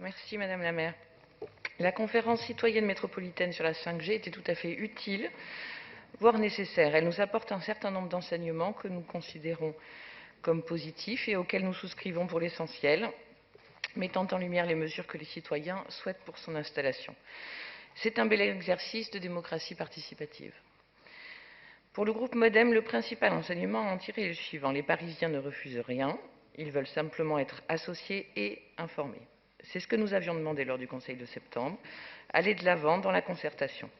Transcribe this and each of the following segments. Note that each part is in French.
Merci Madame la maire. La conférence citoyenne métropolitaine sur la 5G était tout à fait utile, voire nécessaire. Elle nous apporte un certain nombre d'enseignements que nous considérons comme positifs et auxquels nous souscrivons pour l'essentiel, mettant en lumière les mesures que les citoyens souhaitent pour son installation. C'est un bel exercice de démocratie participative. Pour le groupe MODEM, le principal enseignement à en tirer est le suivant. Les Parisiens ne refusent rien, ils veulent simplement être associés et informés. C'est ce que nous avions demandé lors du Conseil de septembre, aller de l'avant dans la concertation.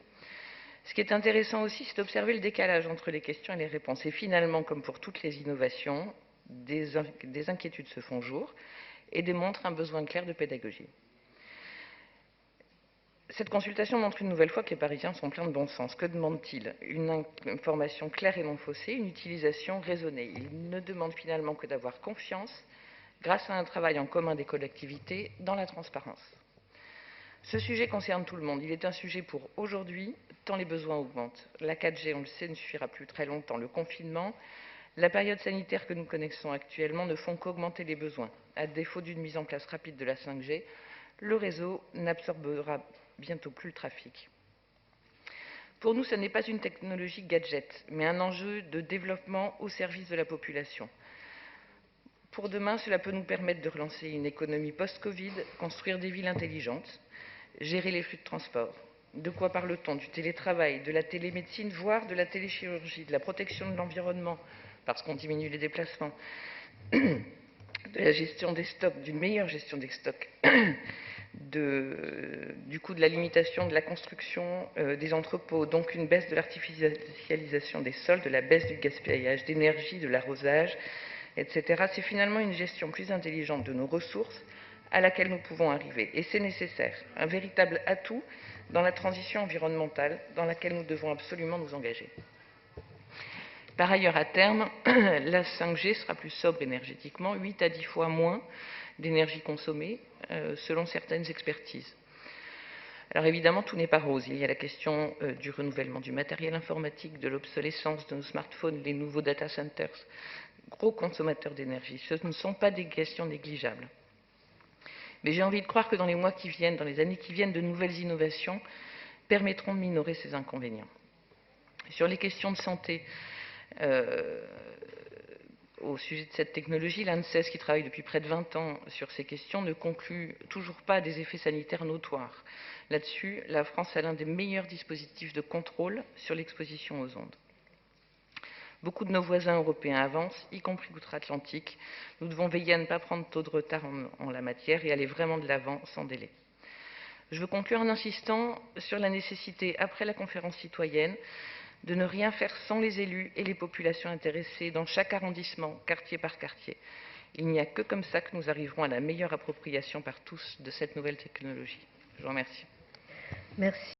Ce qui est intéressant aussi, c'est d'observer le décalage entre les questions et les réponses. Et finalement, comme pour toutes les innovations, des inquiétudes se font jour et démontrent un besoin clair de pédagogie. Cette consultation montre une nouvelle fois que les Parisiens sont pleins de bon sens. Que demandent-ils? Une information claire et non faussée, une utilisation raisonnée. Ils ne demandent finalement que d'avoir confiance, grâce à un travail en commun des collectivités, dans la transparence. Ce sujet concerne tout le monde. Il est un sujet pour aujourd'hui, tant les besoins augmentent. La 4G, on le sait, ne suffira plus très longtemps. Le confinement, la période sanitaire que nous connaissons actuellement ne font qu'augmenter les besoins. À défaut d'une mise en place rapide de la 5G, le réseau n'absorbera bientôt plus le trafic. Pour nous, ce n'est pas une technologie gadget, mais un enjeu de développement au service de la population. Pour demain, cela peut nous permettre de relancer une économie post-Covid, construire des villes intelligentes, gérer les flux de transport. De quoi parle-t-on? Du télétravail, de la télémédecine, voire de la téléchirurgie, de la protection de l'environnement, parce qu'on diminue les déplacements, de la gestion des stocks, d'une meilleure gestion des stocks, du coût de la limitation de la construction des entrepôts, donc une baisse de l'artificialisation des sols, de la baisse du gaspillage d'énergie, de l'arrosage, etc. C'est finalement une gestion plus intelligente de nos ressources à laquelle nous pouvons arriver. Et c'est nécessaire, un véritable atout dans la transition environnementale dans laquelle nous devons absolument nous engager. Par ailleurs, à terme, la 5G sera plus sobre énergétiquement, 8 à 10 fois moins d'énergie consommée, selon certaines expertises. Alors évidemment, tout n'est pas rose. Il y a la question du renouvellement du matériel informatique, de l'obsolescence de nos smartphones, les nouveaux data centers, gros consommateurs d'énergie. Ce ne sont pas des questions négligeables. Mais j'ai envie de croire que dans les mois qui viennent, dans les années qui viennent, de nouvelles innovations permettront de minorer ces inconvénients. Sur les questions de santé, au sujet de cette technologie, l'ANSES, qui travaille depuis près de 20 ans sur ces questions, ne conclut toujours pas des effets sanitaires notoires. Là-dessus, la France a l'un des meilleurs dispositifs de contrôle sur l'exposition aux ondes. Beaucoup de nos voisins européens avancent, y compris outre-Atlantique. Nous devons veiller à ne pas prendre trop de retard en la matière et aller vraiment de l'avant sans délai. Je veux conclure en insistant sur la nécessité, après la conférence citoyenne, de ne rien faire sans les élus et les populations intéressées dans chaque arrondissement, quartier par quartier. Il n'y a que comme ça que nous arriverons à la meilleure appropriation par tous de cette nouvelle technologie. Je vous remercie. Merci.